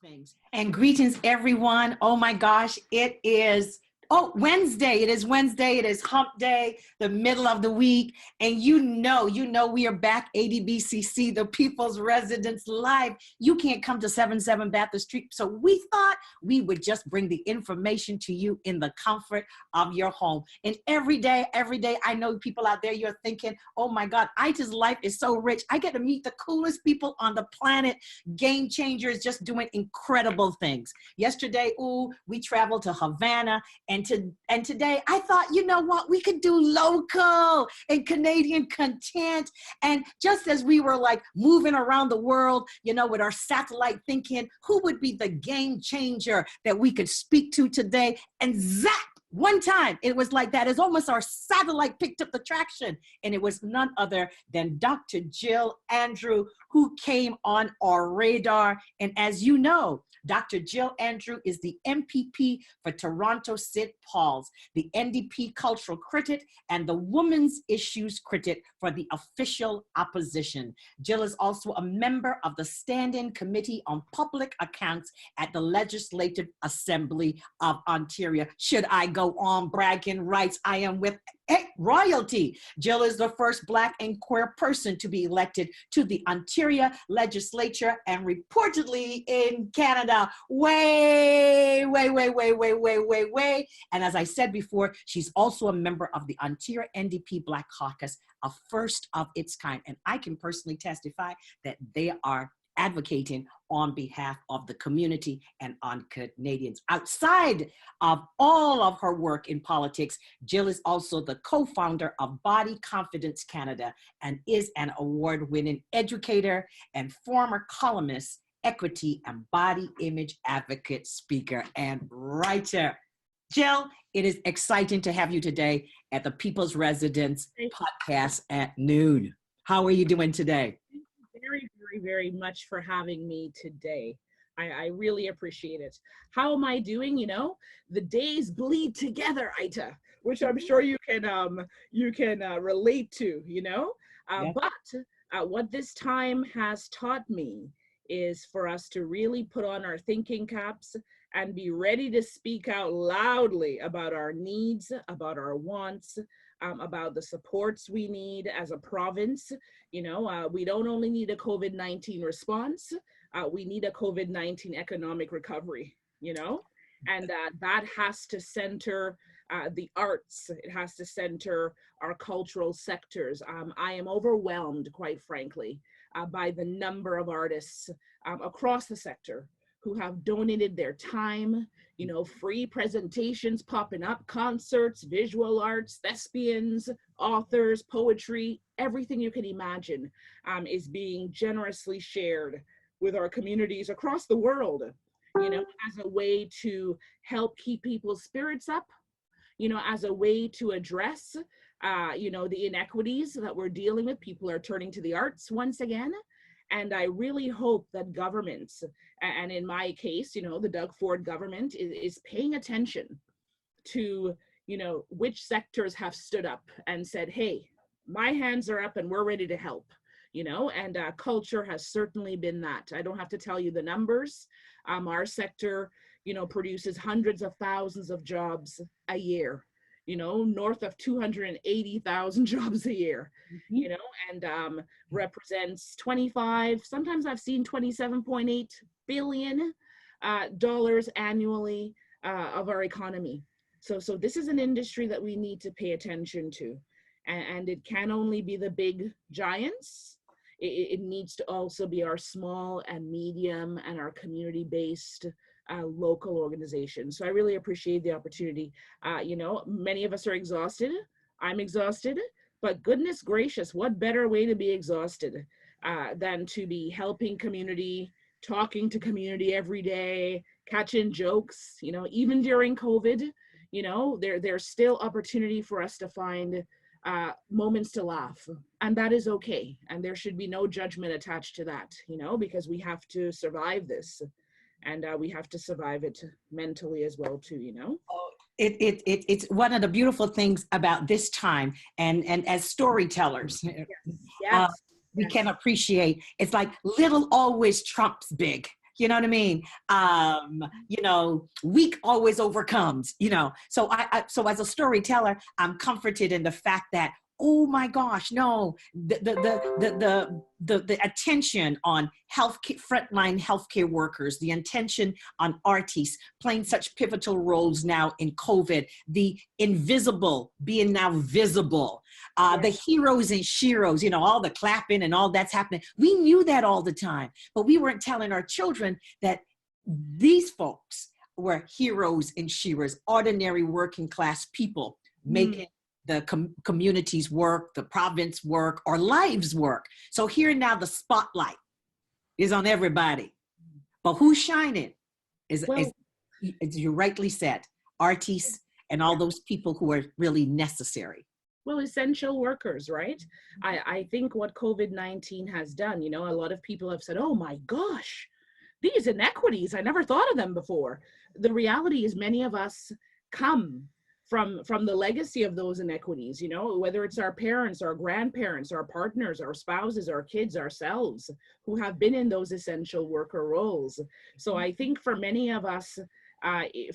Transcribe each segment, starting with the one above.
Things. And greetings, everyone. Oh my gosh, it is Wednesday. It is Wednesday. It is hump day, the middle of the week. And you know, we are back, ADBCC, the People's Residence Live. You can't come to 77 Baptist Street. So we thought we would just bring the information to you in the comfort of your home. And every day, I know people out there, you're thinking, oh my God, Ita's life is so rich. I get to meet the coolest people on the planet, game changers, just doing incredible things. Yesterday, we traveled to Havana, and today I thought, you know what, we could do local and Canadian content. And just as we were like moving around the world, with our satellite thinking, who would be the game changer that we could speak to today? And zap, one time, it was like that. It's almost our satellite picked up the traction. And it was none other than Dr. Jill Andrew, who came on our radar. And as you know, Dr. Jill Andrew is the MPP for Toronto-St.Paul's, the NDP cultural critic, and the women's issues critic for the official opposition. Jill is also a member of the Standing Committee on Public Accounts at the Legislative Assembly of Ontario. Should I go on bragging rights? I am with royalty. Jill is the first Black and queer person to be elected to the Ontario legislature, and reportedly in Canada, way. And as I said before, she's also a member of the Ontario NDP Black Caucus, a first of its kind. And I can personally testify that they are advocating on behalf of the community and on Canadians. Outside of all of her work in politics, Jill is also the co-founder of Body Confidence Canada and is an award-winning educator and former columnist, equity and body image advocate, speaker, and writer. Jill, it is exciting to have you today at the People's Residence podcast at noon. How are you doing today? Very much for having me today. I really appreciate it. How am I doing? The days bleed together, Ita, which I'm sure you can relate to. Yeah. But what this time has taught me is for us to really put on our thinking caps and be ready to speak out loudly about our needs, about our wants, about the supports we need as a province. We don't only need a COVID-19 response, we need a COVID-19 economic recovery, and that has to center the arts. It has to center our cultural sectors. I am overwhelmed, quite frankly, by the number of artists across the sector who have donated their time, free presentations popping up, concerts, visual arts, thespians, authors, poetry, everything you can imagine is being generously shared with our communities across the world, as a way to help keep people's spirits up, as a way to address, the inequities that we're dealing with. People are turning to the arts once again. And I really hope that governments, and in my case, the Doug Ford government is paying attention to, which sectors have stood up and said, hey, my hands are up and we're ready to help, and culture has certainly been that. I don't have to tell you the numbers. Our sector, produces hundreds of thousands of jobs a year. North of 280,000 jobs a year, and represents 25, sometimes I've seen $27.8 billion dollars annually of our economy. So this is an industry that we need to pay attention to. And it can only be the big giants. It needs to also be our small and medium and our community-based local organizations. So I really appreciate the opportunity. Many of us are exhausted. I'm exhausted, but goodness gracious, what better way to be exhausted than to be helping community, talking to community every day, catching jokes, even during COVID, there's still opportunity for us to find moments to laugh, and that is okay. And there should be no judgment attached to that, because we have to survive this. And we have to survive it mentally as well too, Oh, it's one of the beautiful things about this time, and as storytellers, yes. we can appreciate. It's like little always trumps big. You know what I mean? Weak always overcomes, So so as a storyteller, I'm comforted in the fact that, oh my gosh, no, the attention on frontline healthcare workers, the attention on artists playing such pivotal roles now in COVID, the invisible being now visible, the heroes and sheroes, all the clapping and all that's happening. We knew that all the time, but we weren't telling our children that these folks were heroes and sheroes, ordinary working class people making the communities work, the province work, our lives work. So here now the spotlight is on everybody. But who's shining is as you rightly said, artists and all those people who are really necessary. Well, essential workers, right? I think what COVID-19 has done, a lot of people have said, oh my gosh, these inequities, I never thought of them before. The reality is many of us come from the legacy of those inequities, whether it's our parents, our grandparents, our partners, our spouses, our kids, ourselves, who have been in those essential worker roles. So I think for many of us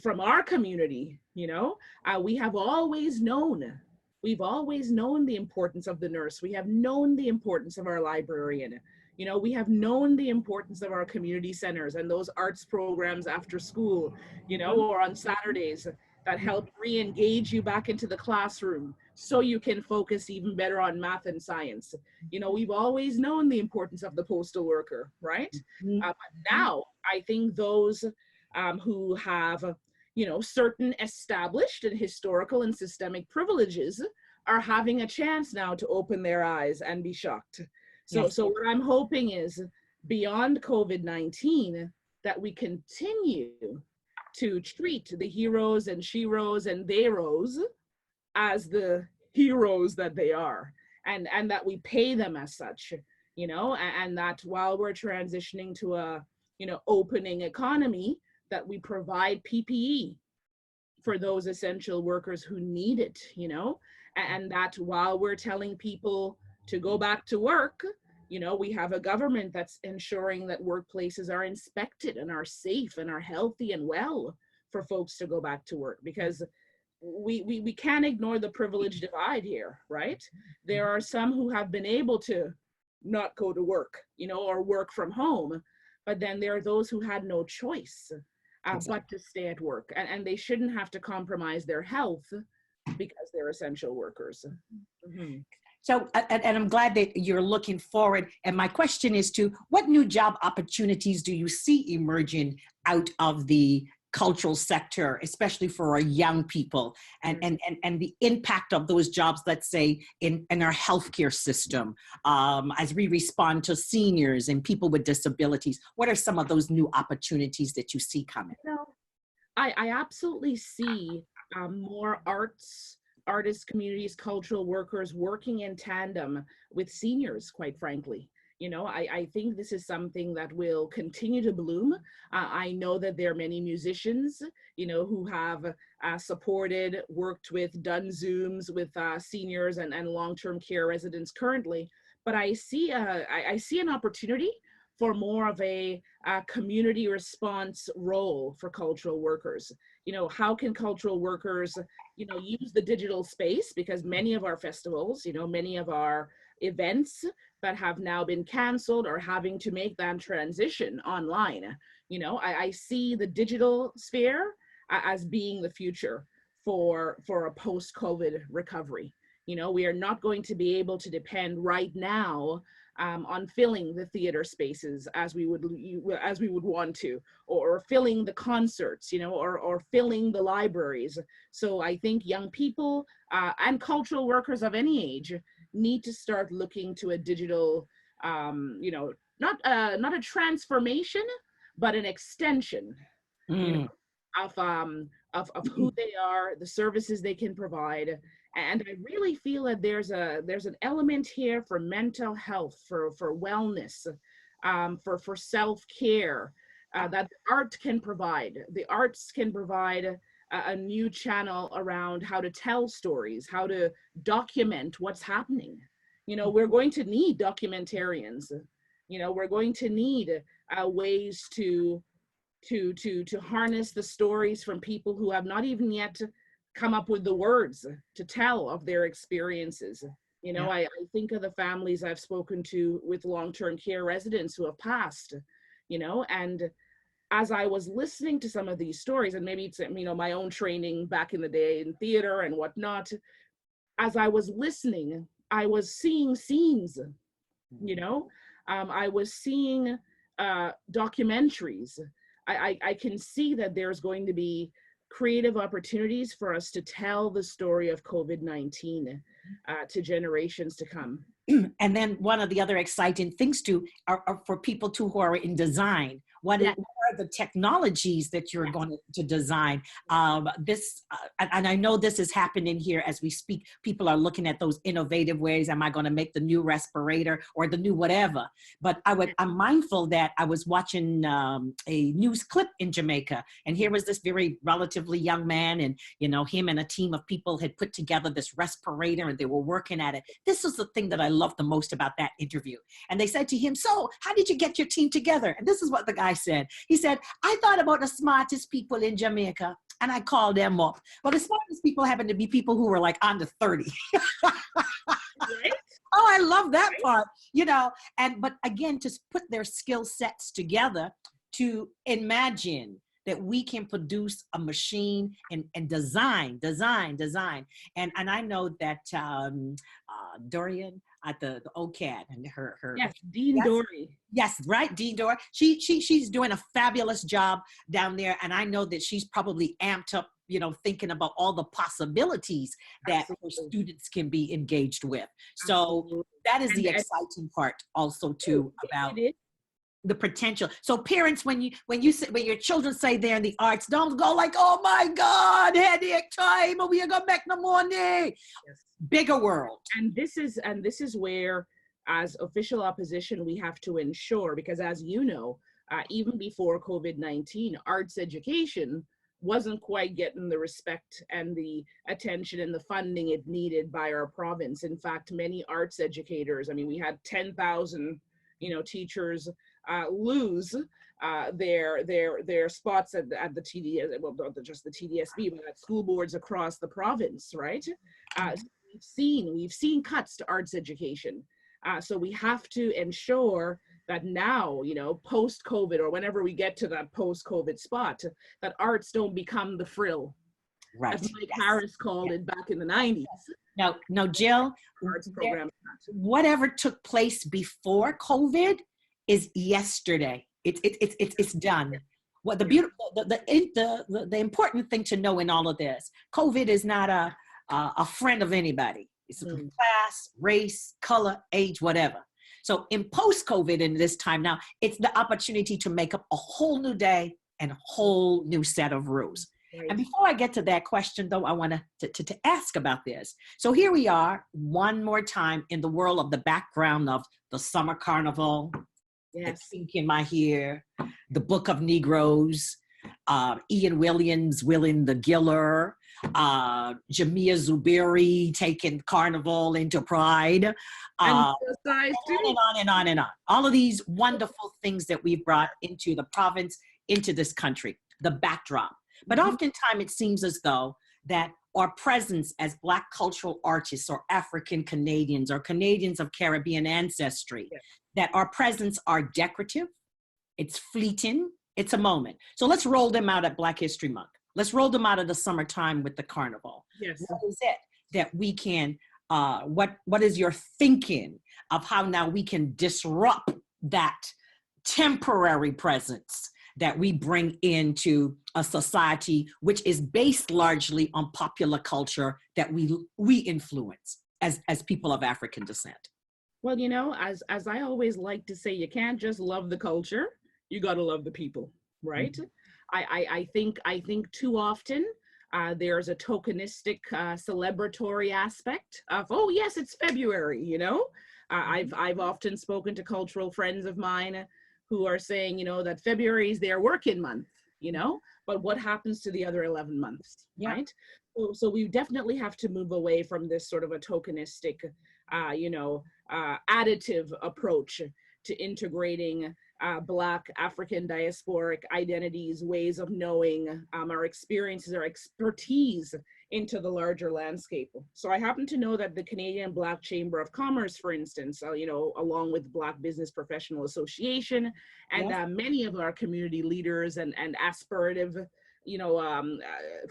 from our community, we have always known, we've always known the importance of the nurse. We have known the importance of our librarian. We have known the importance of our community centers and those arts programs after school, or on Saturdays, that help re-engage you back into the classroom so you can focus even better on math and science. We've always known the importance of the postal worker, right? But now I think those who have, certain established and historical and systemic privileges are having a chance now to open their eyes and be shocked. So what I'm hoping is beyond COVID-19, that we continue to treat the heroes and sheroes and theros as the heroes that they are, and that we pay them as such, and that while we're transitioning to a, opening economy, that we provide PPE for those essential workers who need it, and that while we're telling people to go back to work, we have a government that's ensuring that workplaces are inspected and are safe and are healthy and well for folks to go back to work, because we can't ignore the privilege divide here, right? There are some who have been able to not go to work, or work from home, but then there are those who had no choice but to stay at work, and they shouldn't have to compromise their health because they're essential workers. So, and I'm glad that you're looking forward. And my question is what new job opportunities do you see emerging out of the cultural sector, especially for our young people, and the impact of those jobs, let's say, in our healthcare system, as we respond to seniors and people with disabilities? What are some of those new opportunities that you see coming? I absolutely see more artists, communities, cultural workers working in tandem with seniors, quite frankly. I think this is something that will continue to bloom. I know that there are many musicians, who have supported, worked with, done Zooms with seniors and long-term care residents currently. But I see an opportunity for more of a community response role for cultural workers. How can cultural workers, use the digital space? Because many of our festivals, many of our events that have now been canceled or having to make that transition online. I see the digital sphere as being the future for a post-COVID recovery. We are not going to be able to depend right now on filling the theater spaces as we would want to, or filling the concerts, or filling the libraries. So I think young people and cultural workers of any age need to start looking to a digital, not a transformation, but an extension, of who they are, the services they can provide. And I really feel that there's an element here for mental health, for wellness, for self-care, that the art can provide. The arts can provide a new channel around how to tell stories, how to document what's happening. We're going to need documentarians, We're going to need ways to harness the stories from people who have not even yet come up with the words to tell of their experiences. I think of the families I've spoken to with long-term care residents who have passed, and as I was listening to some of these stories, and maybe it's, my own training back in the day in theater and whatnot, as I was listening, I was seeing scenes, I was seeing documentaries. I can see that there's going to be creative opportunities for us to tell the story of COVID-19 to generations to come. And then one of the other exciting things too are for people too who are in design. What are the technologies that you're going to design? And I know this is happening here as we speak. People are looking at those innovative ways. Am I going to make the new respirator or the new whatever? But I'm mindful that I was watching a news clip in Jamaica, and here was this very relatively young man, and him and a team of people had put together this respirator, and they were working at it. This was the thing that I loved the most about that interview. And they said to him, "So, how did you get your team together?" And this is what the guy said. He said, "I thought about the smartest people in Jamaica and I called them up. Well, the smartest people happen to be people who were like under 30. Right? Oh, I love that part, but again, to put their skill sets together to imagine that we can produce a machine and design. And I know that Dorian at the OCAD and her yes, Dean Dory. Yes, right, Dean Dory. She's doing a fabulous job down there, and I know that she's probably amped up, thinking about all the possibilities that her students can be engaged with. So that is the exciting part also too about the potential. So parents, when your children say they're in the arts, don't go like, "Oh my God, headache time, we are gonna make no money." Yes. Bigger world. And this is where, as official opposition, we have to ensure, because as you know, even before COVID-19, arts education wasn't quite getting the respect and the attention and the funding it needed by our province. In fact, many arts educators, we had 10,000, teachers lose their spots at the TDS, well, not just the TDSB, but at school boards across the province, right? We've seen cuts to arts education. So we have to ensure that now, post-COVID, or whenever we get to that post-COVID spot, that arts don't become the frill, right? As Mike Harris called it back in the 90s. No, Jill, arts program. Whatever took place before COVID is yesterday. It's done. What the beautiful, the important thing to know in all of this, COVID is not a friend of anybody. It's class, race, color, age, whatever. So in post-COVID, in this time now, it's the opportunity to make up a whole new day and a whole new set of rules. Right. And before I get to that question, though, I want to ask about this. So here we are, one more time in the world of the background of the summer carnival, the pink in my hair, the Book of Negroes, Ian Williams winning the Giller, Jamia Zuberi taking Carnival into Pride, and on and on and on. All of these wonderful things that we've brought into the province, into this country, the backdrop. But oftentimes it seems as though that our presence as Black cultural artists or African Canadians or Canadians of Caribbean ancestry, that our presence are decorative, it's fleeting, it's a moment. So let's roll them out at Black History Month. Let's roll them out of the summertime with the carnival. Yes. What is it that we can, what is your thinking of how now we can disrupt that temporary presence that we bring into a society which is based largely on popular culture that we influence as people of African descent? Well, as I always like to say, you can't just love the culture, you got to love the people, right? I think too often there's a tokenistic celebratory aspect of, oh yes, it's February, I've often spoken to cultural friends of mine who are saying, that February is their working month, but what happens to the other 11 months, right? So we definitely have to move away from this sort of a tokenistic, additive approach to integrating Black African diasporic identities, ways of knowing, our experiences, our expertise into the larger landscape. So I happen to know that the Canadian Black Chamber of Commerce, for instance, along with Black Business Professional Association, and Yes. many of our community leaders and aspirative,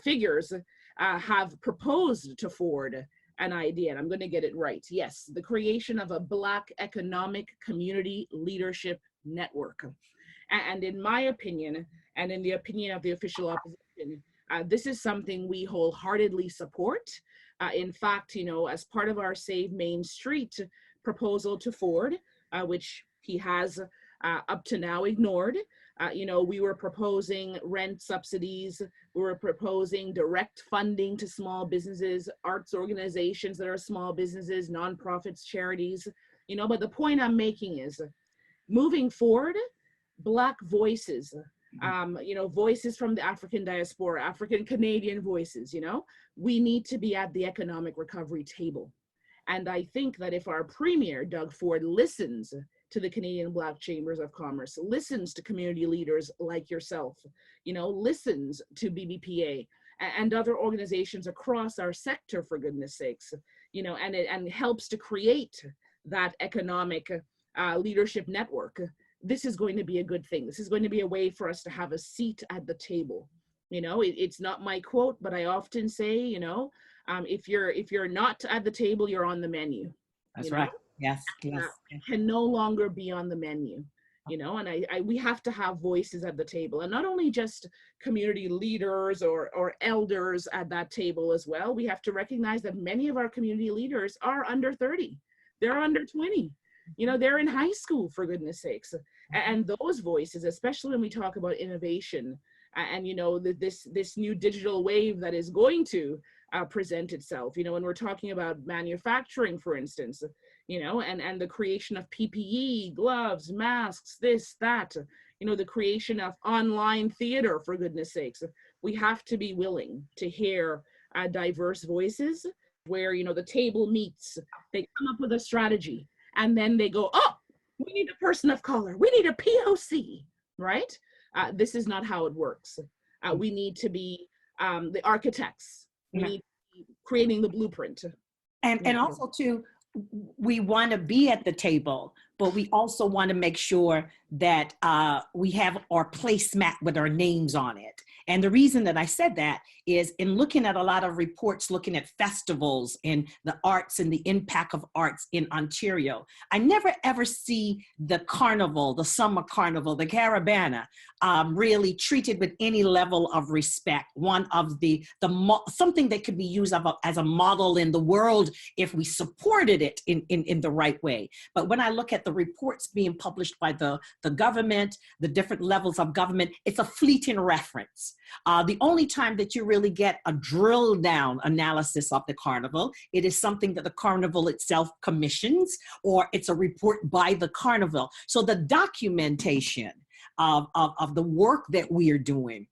figures have proposed to Ford an idea, and I'm going to get it right. Yes, the creation of a Black Economic Community Leadership Network. And in my opinion, and in the opinion of the official opposition, this is something we wholeheartedly support. In fact, as part of our Save Main Street proposal to Ford, which he has up to now ignored, we were proposing rent subsidies, we were proposing direct funding to small businesses, arts organizations that are small businesses, nonprofits, charities, but the point I'm making is, moving forward, Black voices, voices from the African diaspora, African Canadian voices, we need to be at the economic recovery table. And I think that if our Premier, Doug Ford, listens to the Canadian Black Chambers of Commerce, listens to community leaders like yourself, listens to BBPA and other organizations across our sector, for goodness sakes, and helps to create that economic leadership network, this is going to be a good thing. This is going to be a way for us to have a seat at the table. It's not my quote, but I often say, if you're not at the table, you're on the menu. That's right. Yes. Can no longer be on the menu, and we have to have voices at the table, and not only just community leaders or elders at that table as well. We have to recognize that many of our community leaders are under 30. They're under 20. They're in high school, for goodness sakes. And those voices, especially when we talk about innovation and, this new digital wave that is going to present itself, when we're talking about manufacturing, for instance, and the creation of PPE, gloves, masks, this, that, the creation of online theater, for goodness sakes. We have to be willing to hear diverse voices where, the table meets, they come up with a strategy, and then they go, oh, we need a person of color. We need a POC, right? This is not how it works. We need to be the architects. We need to be creating the blueprint. And also too, we want to be at the table, but we also want to make sure that we have our placemat with our names on it. And the reason that I said that is in looking at a lot of reports, looking at festivals and the arts and the impact of arts in Ontario, I never ever see the carnival, the summer carnival, the Caravana, really treated with any level of respect. One of something that could be used as a model in the world if we supported it in the right way. But when I look at the reports being published by the government, the different levels of government, it's a fleeting reference. The only time that you really get a drill down analysis of the carnival, it is something that the carnival itself commissions, or it's a report by the carnival. So the documentation of the work that we are doing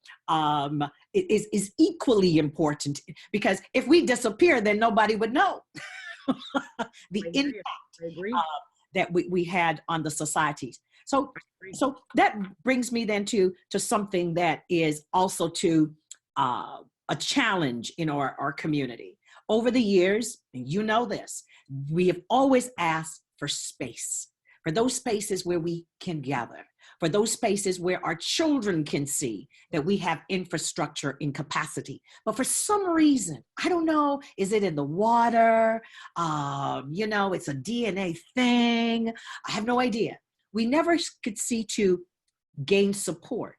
is equally important, because if we disappear, then nobody would know the impact that we had on the societies. So that brings me then to something that is also to a challenge in our community. Over the years, and you know this, we have always asked for space, for those spaces where we can gather, for those spaces where our children can see that we have infrastructure in capacity. But for some reason, I don't know, is it in the water? It's a DNA thing. I have no idea. We never could see to gain support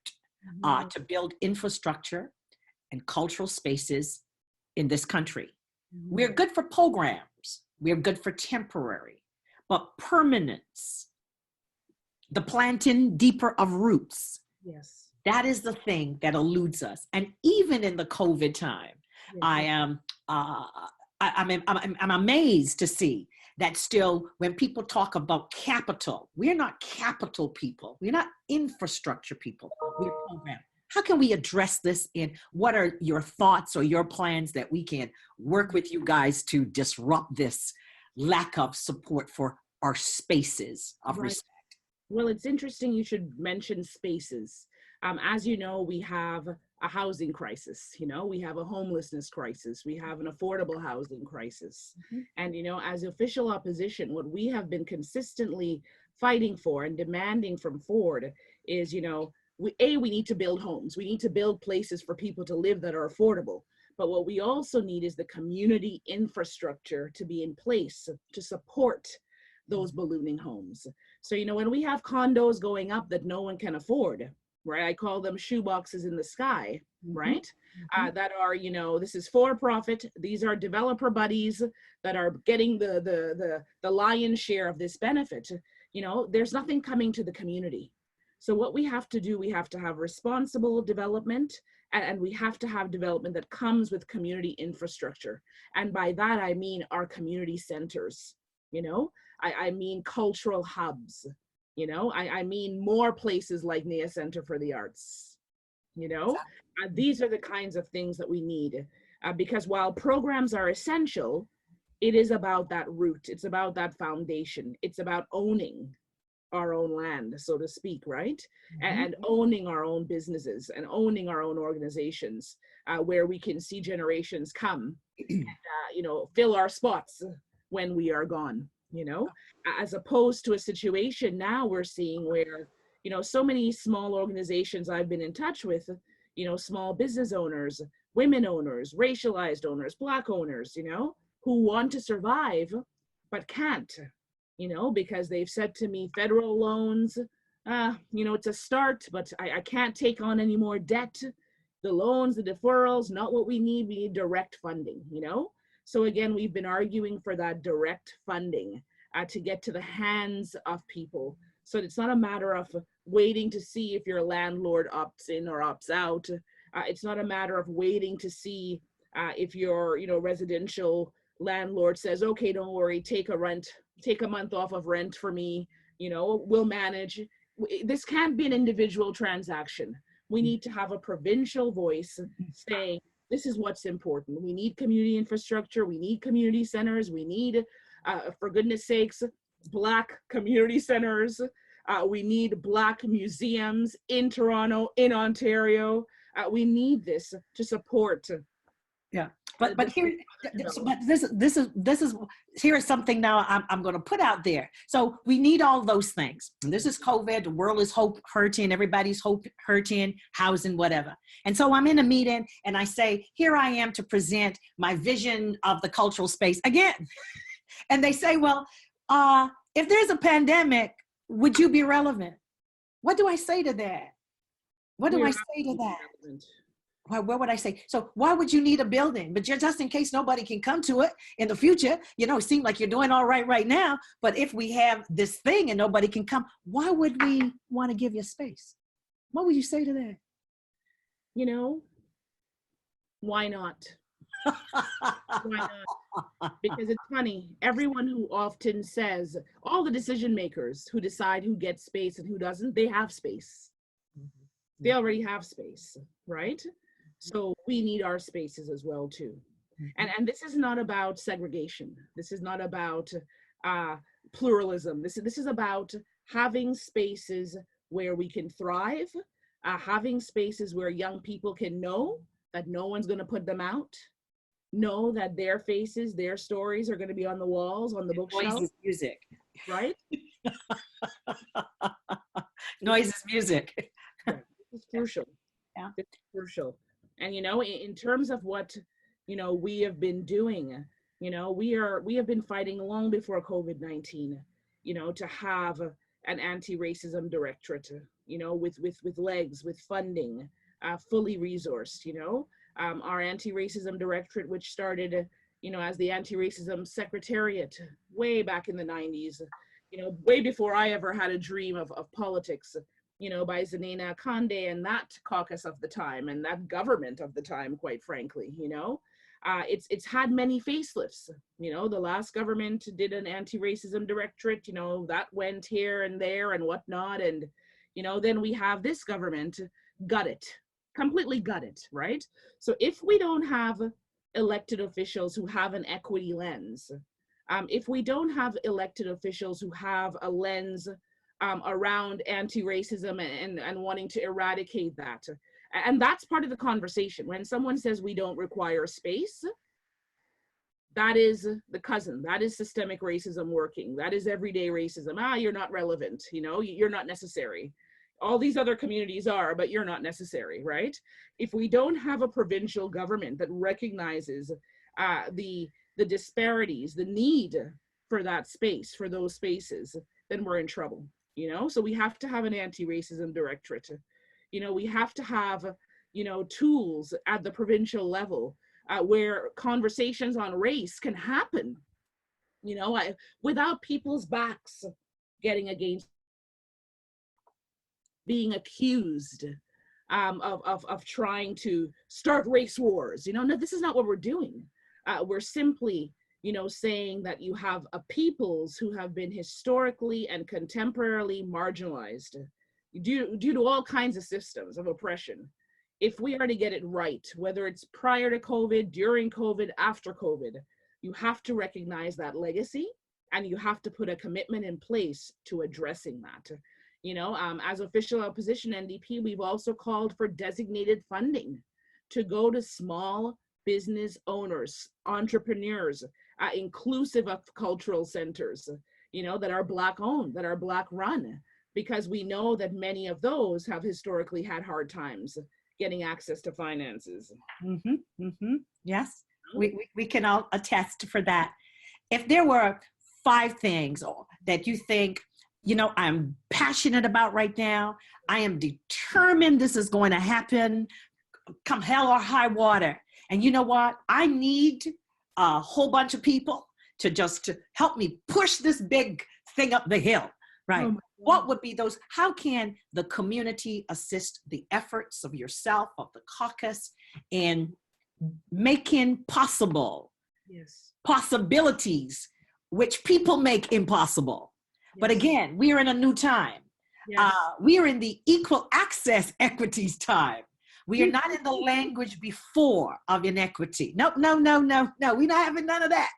to build infrastructure and cultural spaces in this country. We're good for programs. We're good for temporary, but permanence, the planting deeper of roots. Yes. That is the thing that eludes us. And even in the COVID time, yes. I'm amazed to see that still when people talk about capital, we're not capital people. We're not infrastructure people. We're program. How can we address this, and what are your thoughts or your plans that we can work with you guys to disrupt this lack of support for our spaces of respect? Well, it's interesting you should mention spaces. As you know, we have a housing crisis, we have a homelessness crisis, we have an affordable housing crisis. Mhm. And, as official opposition, what we have been consistently fighting for and demanding from Ford is, we need to build homes. We need to build places for people to live that are affordable. But what we also need is the community infrastructure to be in place to support those ballooning homes. So, when we have condos going up that no one can afford, right? I call them shoeboxes in the sky, right? That are, this is for profit. These are developer buddies that are getting the lion's share of this benefit. There's nothing coming to the community. So what we have to do, we have to have responsible development, and we have to have development that comes with community infrastructure. And by that, I mean our community centers, I mean cultural hubs, I mean more places like NEA Center for the Arts, these are the kinds of things that we need, because while programs are essential, it is about that root, it's about that foundation, it's about owning our own land, so to speak, right? And owning our own businesses and owning our own organizations, where we can see generations come and, fill our spots when we are gone, as opposed to a situation now we're seeing where, so many small organizations I've been in touch with, small business owners, women owners, racialized owners, Black owners, who want to survive but can't, because they've said to me, federal loans, it's a start, but I can't take on any more debt. The loans, the deferrals, not what we need direct funding, So again, we've been arguing for that direct funding to get to the hands of people. So it's not a matter of waiting to see if your landlord opts in or opts out. It's not a matter of waiting to see if your, residential landlord says, okay, don't worry, take a month off of rent for me, we'll manage. This can't be an individual transaction. We need to have a provincial voice saying, this is what's important. We need community infrastructure. We need community centers. We need, for goodness sakes, Black community centers. We need Black museums in Toronto, in Ontario. We need this to support. Yeah, but here, but this is here is something now I'm going to put out there. So we need all those things. And this is COVID. The world is hurting. Everybody's hurting. Housing, whatever. And so I'm in a meeting, and I say, here I am to present my vision of the cultural space again. And they say, well, if there's a pandemic, would you be relevant? What do I say to that? What do I say to that? What would I say? So why would you need a building? But just in case nobody can come to it in the future, it seems like you're doing all right now. But if we have this thing and nobody can come, why would we want to give you space? What would you say to that? Why not? Why not? Because it's funny, everyone who often says, all the decision makers who decide who gets space and who doesn't, they have space. They already have space, right? So we need our spaces as well too. And this is not about segregation. This is not about pluralism. This is about having spaces where we can thrive, having spaces where young people can know that no one's going to put them out, know that their faces, their stories are going to be on the walls, on the bookshelf. Noise is music. Right? Noise is music. Right. This is crucial. Yeah. It's crucial. And, in terms of what, we have been doing, we have been fighting long before COVID-19, to have an anti-racism directorate, with legs, with funding, fully resourced, our anti-racism directorate, which started, as the anti-racism secretariat way back in the 90s, way before I ever had a dream of politics, by Zanina Conde and that caucus of the time and that government of the time, quite frankly, it's had many facelifts. The last government did an anti-racism directorate, that went here and there and whatnot. And, then we have this government completely gut it, right? So if we don't have elected officials who have an equity lens, if we don't have elected officials who have a lens around anti-racism and wanting to eradicate that. And that's part of the conversation. When someone says we don't require space, that is the cousin. That is systemic racism working. That is everyday racism. You're not relevant, you know, you're not necessary. All these other communities are, but you're not necessary, right? If we don't have a provincial government that recognizes the disparities, the need for that space, for those spaces, then we're in trouble, you know? So we have to have an anti-racism directorate. You know, we have to have, you know, tools at the provincial level where conversations on race can happen, you know, without people's backs getting against, being accused of trying to start race wars. You know, no, this is not what we're doing. We're simply, you know, saying that you have a peoples who have been historically and contemporarily marginalized due to all kinds of systems of oppression. If we are to get it right, whether it's prior to COVID, during COVID, after COVID, you have to recognize that legacy and you have to put a commitment in place to addressing that. You know, as official opposition NDP, we've also called for designated funding to go to small business owners, entrepreneurs, inclusive of cultural centers, you know, that are Black owned, that are Black run, because we know that many of those have historically had hard times getting access to finances. Yes, we can all attest for that. If there were 5 things that you think, you know, I'm passionate about right now, I am determined this is going to happen, come hell or high water. And you know what? I need a whole bunch of people to help me push this big thing up the hill, right? Oh, what would be those? How can the community assist the efforts of yourself, of the caucus, in making possible possibilities which people make impossible? Yes. But again, we are in a new time. Yes. We are in the equal access equities time. We are not in the language before of inequity. No. We're not having none of that.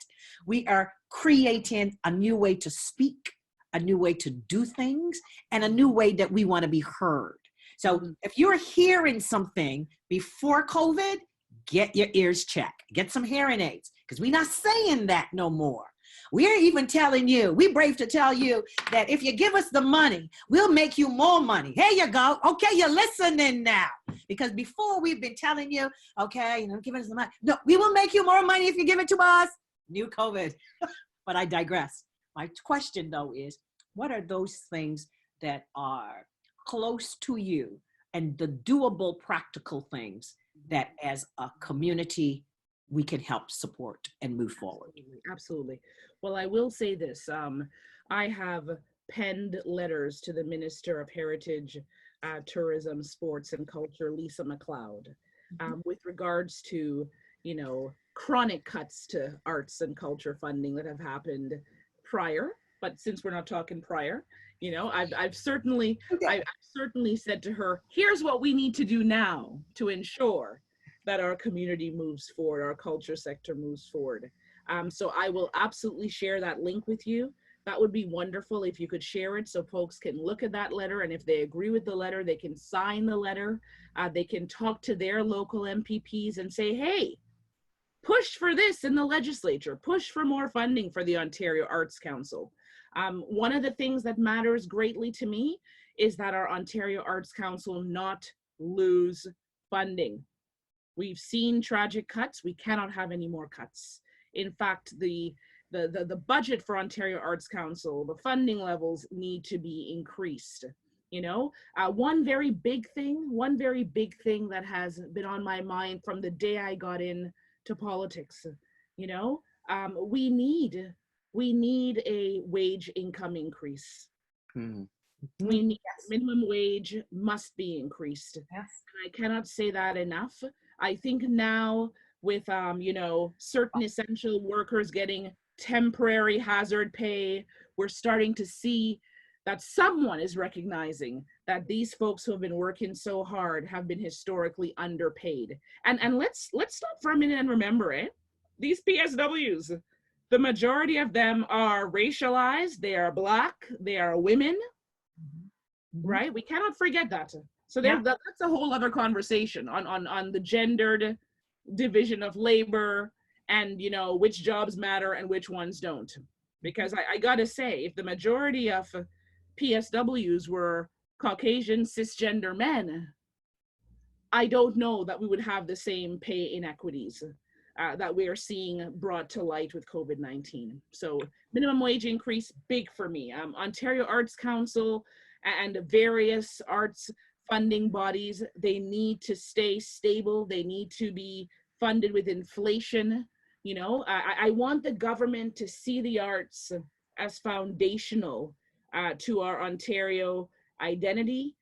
We are creating a new way to speak, a new way to do things, and a new way that we want to be heard. So if you're hearing something before COVID, get your ears checked. Get some hearing aids, because we're not saying that no more. We're even telling you, we brave to tell you that if you give us the money, we'll make you more money. Here you go. Okay, you're listening now. Because before we've been telling you, okay, you know, give us the money. No, we will make you more money if you give it to us. New COVID. But I digress. My question though is, what are those things that are close to you and the doable practical things that as a community we can help support and move forward? Absolutely. Well, I will say this. I have penned letters to the Minister of Heritage, Tourism, Sports and Culture, Lisa MacLeod, with regards to, you know, chronic cuts to arts and culture funding that have happened prior. But since we're not talking prior, you know, I've certainly said to her, here's what we need to do now to ensure that our community moves forward, our culture sector moves forward. So I will absolutely share that link with you. That would be wonderful if you could share it so folks can look at that letter, and if they agree with the letter, they can sign the letter. They can talk to their local MPPs and say, hey, push for this in the legislature, push for more funding for the Ontario Arts Council. One of the things that matters greatly to me is that our Ontario Arts Council not lose funding. We've seen tragic cuts. We cannot have any more cuts. In fact, the budget for Ontario Arts Council, the funding levels need to be increased. You know, one very big thing that has been on my mind from the day I got into politics, you know, we need a wage income increase. We need minimum wage must be increased. Yes. And I cannot say that enough. I think now with, you know, certain essential workers getting temporary hazard pay, we're starting to see that someone is recognizing that these folks who have been working so hard have been historically underpaid. And let's stop for a minute and remember it. These PSWs, the majority of them are racialized, they are Black, they are women, right? We cannot forget that. So Yeah. that's a whole other conversation on the gendered division of labor and, you know, which jobs matter and which ones don't. Because I gotta say, if the majority of PSWs were Caucasian cisgender men, I don't know that we would have the same pay inequities that we are seeing brought to light with COVID-19. So minimum wage increase, big for me. Ontario Arts Council and various arts funding bodies, they need to stay stable. They need to be funded with inflation. You know, I want the government to see the arts as foundational to our Ontario identity,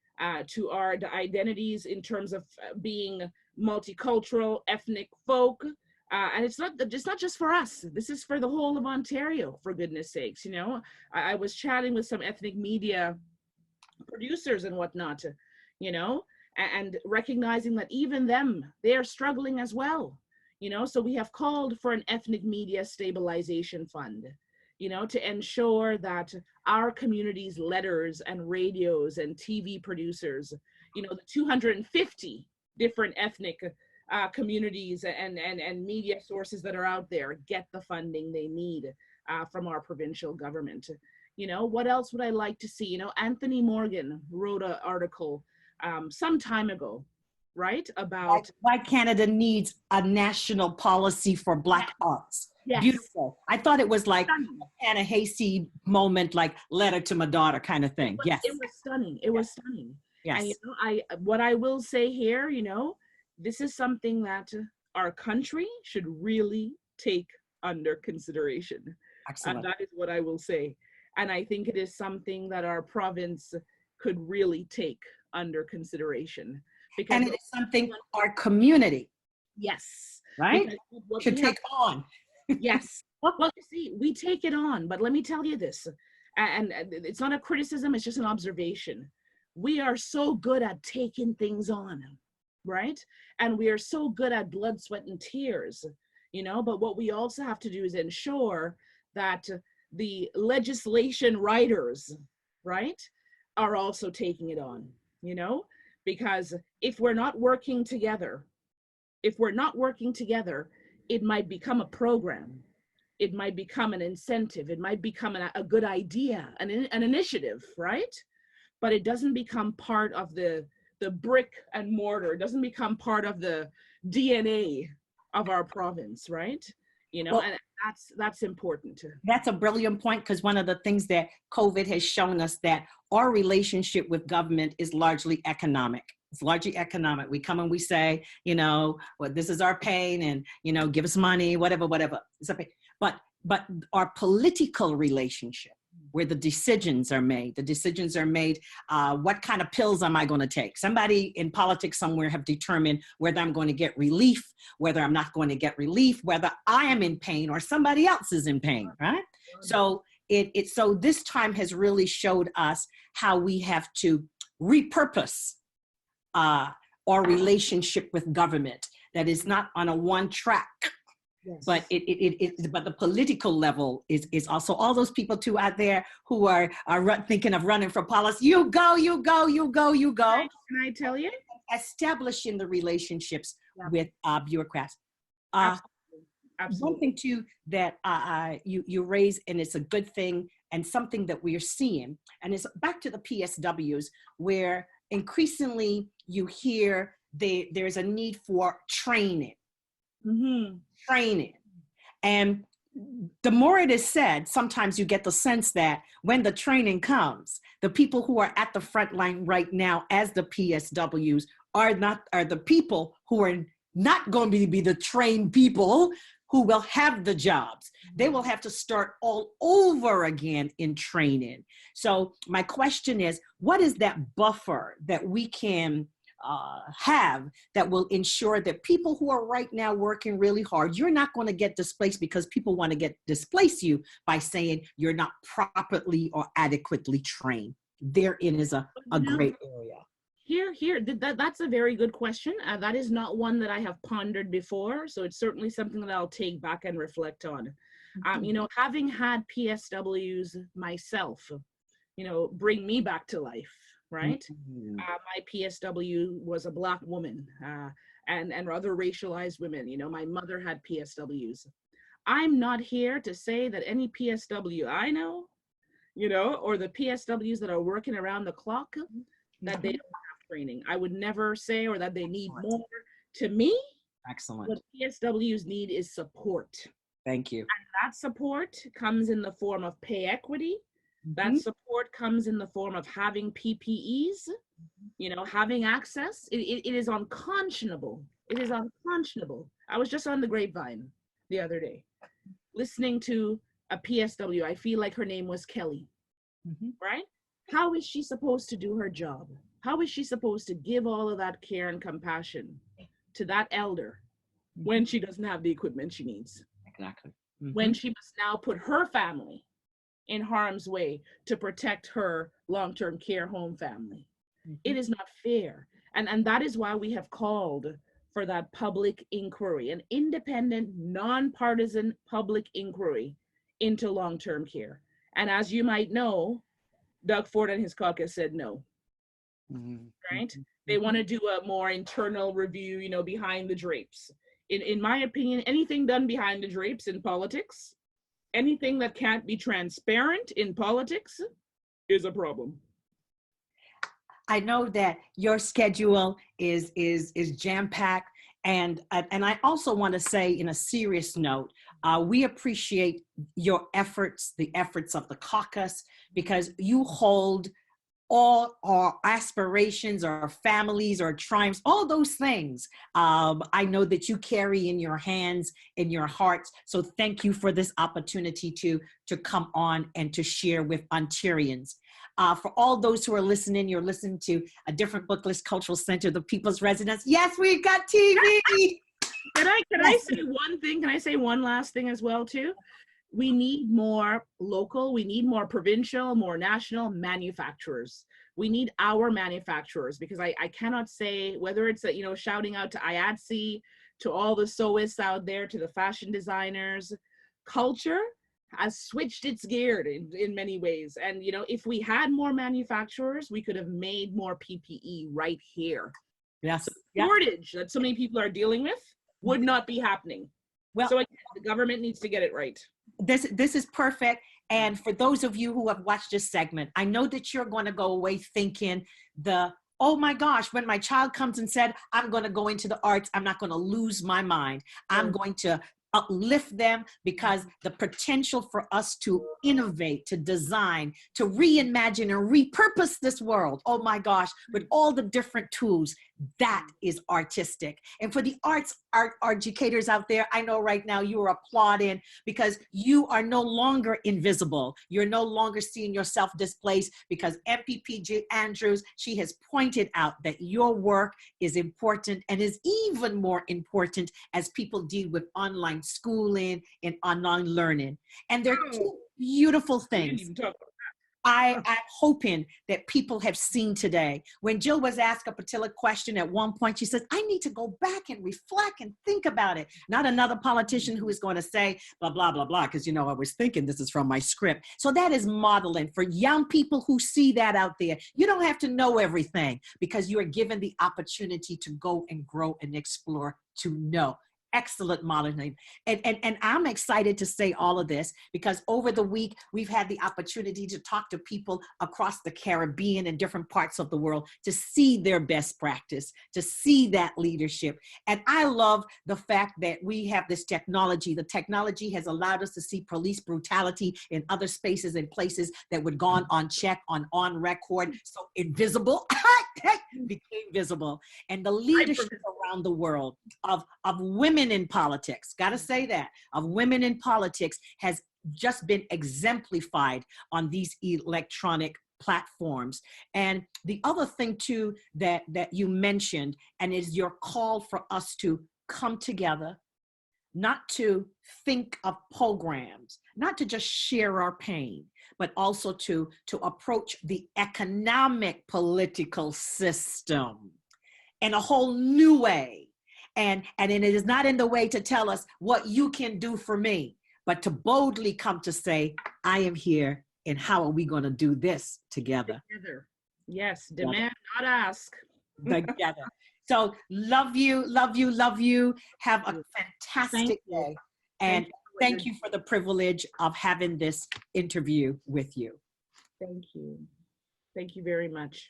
to our identities in terms of being multicultural, ethnic folk. And it's not just for us. This is for the whole of Ontario, for goodness sakes. You know, I was chatting with some ethnic media producers and whatnot, you know, and recognizing that even them, they are struggling as well. You know, so we have called for an ethnic media stabilization fund, you know, to ensure that our community's letters and radios and TV producers, you know, the 250 different ethnic communities and media sources that are out there get the funding they need from our provincial government. You know, what else would I like to see? You know, Anthony Morgan wrote an article some time ago, right? About why Canada needs a national policy for Black arts. yes. Beautiful. I thought it was like a Hannah Hasty moment, like letter to my daughter kind of thing. Yes. It was stunning. It was stunning. Yes. And you know, what I will say here, you know, this is something that our country should really take under consideration. Excellent. And that is what I will say. And I think it is something that our province could really take under consideration. Because and it is something our community, yes, right, should take on. Yes. Well, you see, we take it on, but let me tell you this, and it's not a criticism, it's just an observation. We are so good at taking things on, right? And we are so good at blood, sweat, and tears, you know, but what we also have to do is ensure that the legislation writers, right, are also taking it on, you know, because if we're not working together, it might become a program. It might become an incentive. It might become a good idea, an initiative, right? But it doesn't become part of the brick and mortar. It doesn't become part of the DNA of our province, right? You know, well, and that's important. That's a brilliant point, because one of the things that COVID has shown us, that our relationship with government is largely economic. It's largely economic. We come and we say, you know, well, this is our pain, and, you know, give us money, whatever. But our political relationship, where the decisions are made, what kind of pills am I going to take? Somebody in politics somewhere have determined whether I'm going to get relief, whether I'm not going to get relief, whether I am in pain or somebody else is in pain, right? So so this time has really showed us how we have to repurpose our relationship with government, that is not on a one track. Yes. But but the political level is also all those people too out there who are thinking of running for policy. You go. Can I tell you? Establishing the relationships with bureaucrats. Absolutely. One thing too that you raise, and it's a good thing, and something that we are seeing, and it's back to the PSWs, where increasingly you hear there's a need for training. Mm-hmm. Training. And the more it is said, sometimes you get the sense that when the training comes, the people who are at the front line right now as the PSWs are the people who are not going to be the trained people who will have the jobs. They will have to start all over again in training. So my question is, what is that buffer that we can have that will ensure that people who are right now working really hard, you're not going to get displaced because people want to displace you by saying you're not properly or adequately trained. Therein is a great area. That's a very good question. That is not one that I have pondered before. So it's certainly something that I'll take back and reflect on. Mm-hmm. You know, having had PSWs myself, you know, bring me back to life, right? Mhm. My PSW was a Black woman, and other racialized women. You know, my mother had PSWs. I'm not here to say that any PSW I know, you know, or the PSWs that are working around the clock, that they Mhm. don't have training. I would never say, or that they need Excellent. more. To me, Excellent. what PSWs need is support. Thank you. That support comes in the form of pay equity. That Mhm. support comes in the form of having PPEs, you know, having access. It is unconscionable. It is unconscionable. I was just on the grapevine the other day listening to a PSW. I feel like her name was Kelly, Mhm. right? How is she supposed to do her job? How is she supposed to give all of that care and compassion to that elder when Mhm. she doesn't have the equipment she needs? Exactly. When Mhm. she must now put her family in harm's way to protect her long-term care home family? It Mhm. is not fair. And that is why we have called for that public inquiry, an independent, nonpartisan public inquiry into long-term care. And as you might know, Doug Ford and his caucus said no, Mhm. right? Mhm. They want Mhm. to do a more internal review, you know, behind the drapes. In my opinion, anything done behind the drapes in politics, anything that can't be transparent in politics is a problem. I know that your schedule is jam packed, and I also want to say, in a serious note, we appreciate your efforts, the efforts of the caucus, because you hold all our aspirations, our families, our triumphs, all those things. I know that you carry in your hands, in your hearts. So thank you for this opportunity to come on and to share with Ontarians. For all those who are listening, you're listening to a Different Book List Cultural Center, the People's Residence. Yes, we've got TV. Can I Yes. say one thing? Can I say one last thing as well too? We need more local, we need more provincial, more national manufacturers. We need our manufacturers, because I cannot say whether it's, you know, shouting out to IATSE, to all the sewists out there, to the fashion designers. Culture has switched its gear in many ways. And, you know, if we had more manufacturers, we could have made more PPE right here. So Yes. the Yeah. shortage that so many people are dealing with would not be happening. Well, So again, the government needs to get it right. this is perfect. And for those of you who have watched this segment, I know that you're going to go away thinking oh my gosh, when my child comes and said, I'm going to go into the arts, I'm not going to lose my mind. I'm going to uplift them, because the potential for us to innovate, to design, to reimagine and repurpose this world, oh my gosh, with all the different tools, that is artistic. And for the art educators out there, I know right now you are applauding, because you are no longer invisible. You're no longer seeing yourself displaced, because MPP Andrews, she has pointed out that your work is important, and is even more important as people deal with online schooling and online learning. And there are two beautiful We didn't things even talk. I'm hoping that people have seen today. When Jill was asked a particular question at one point, she says, I need to go back and reflect and think about it. Not another politician who is going to say, blah, blah, blah, blah, because, you know, I was thinking this is from my script. So that is modeling for young people who see that out there. You don't have to know everything, because you are given the opportunity to go and grow and explore, to know. Excellent modeling. And I'm excited to say all of this, because over the week, we've had the opportunity to talk to people across the Caribbean and different parts of the world, to see their best practice, to see that leadership. And I love the fact that we have this technology. The technology has allowed us to see police brutality in other spaces and places that would gone unchecked, on record, so invisible, became visible. And the leadership around the world of women in politics, gotta say that, of women in politics, has just been exemplified on these electronic platforms. And the other thing too that you mentioned, and is your call for us to come together, not to think of programs, not to just share our pain, but also to approach the economic political system in a whole new way. And it is not in the way to tell us what you can do for me, but to boldly come to say, I am here, and how are we going to do this together? Yes, demand, not ask. Together. So love you, love you, love you. Have a fantastic day. And thank you for the privilege of having this interview with you. Thank you. Thank you very much.